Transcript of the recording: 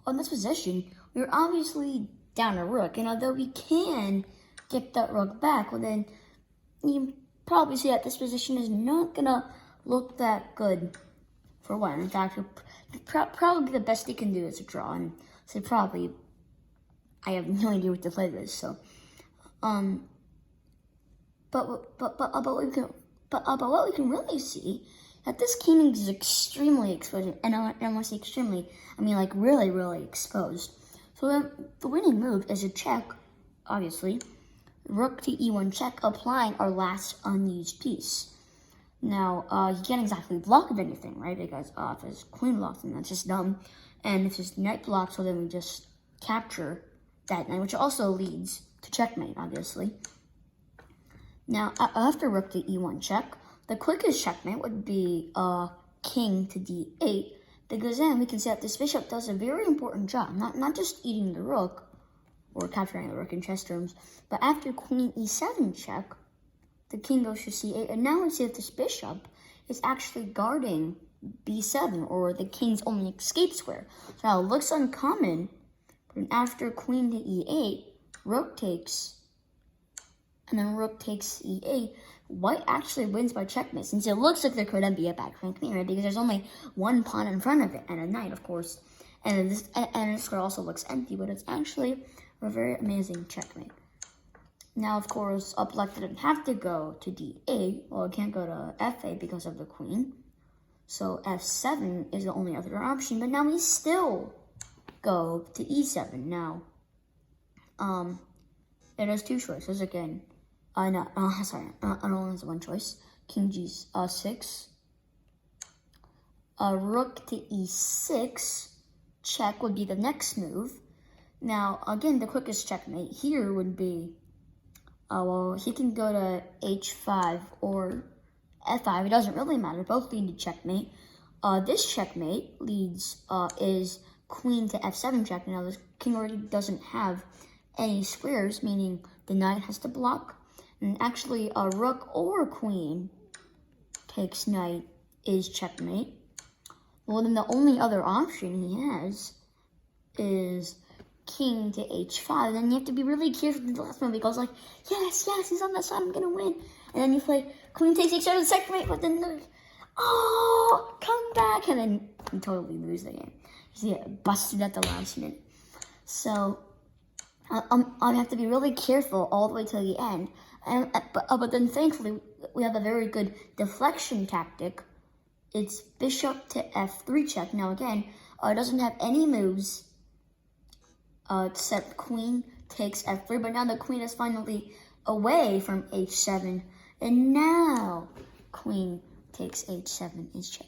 on this position, we're obviously down a rook. And although we can get that rook back, well then you can probably see that this position is not gonna look that good for one. In fact, probably the best they can do is a draw. And so probably, I have no idea what to play this. So, but what we can really see that this king is extremely exposed, and when I say extremely, I mean like really, really exposed. So then the winning move is a check, obviously. Rook to e1 check, applying our last unused piece. Now, he can't exactly block with anything, right? Because if his queen blocks, then that's just dumb. And if his knight blocks, so then we just capture that knight, which also leads to checkmate, obviously. Now, after rook to e1 check, the quickest checkmate would be king to d8, because then we can see that this bishop does a very important job, not just eating the rook, or capturing the rook in chess terms, but after queen e7 check, the king goes to c8, and now we see that this bishop is actually guarding b7, or the king's only escape square. So now it looks uncommon, but after queen to e8, rook takes, and then rook takes e8, white actually wins by checkmate, since it looks like there couldn't be a back rank queen, right? Because there's only one pawn in front of it, and a knight, of course. And this square also looks empty, but it's actually a very amazing checkmate. Now, of course, up black didn't have to go to d8. Well, it can't go to f8 because of the queen. So f7 is the only other option. But now we still go to e7. Now, it has two choices again. It only has one choice. King g6. Rook to e6 check would be the next move. Now, again, the quickest checkmate here would be, well, he can go to h5 or f5. It doesn't really matter. Both lead to checkmate. This checkmate leads, is queen to f7 check. Now, this king already doesn't have any squares, meaning the knight has to block. And actually, a rook or queen takes knight is checkmate. Well, then the only other option he has is king to h5. Then you have to be really careful with the last move, because like, yes, he's on that side, I'm gonna win. And then you play queen takes h7 checkmate, but then come back, and then you totally lose the game. You get busted at the last minute. So I have to be really careful all the way till the end. But then thankfully we have a very good deflection tactic. It's bishop to f3 check. Now again, it doesn't have any moves except queen takes f3. But now the queen is finally away from h7, and now queen takes h7 is check.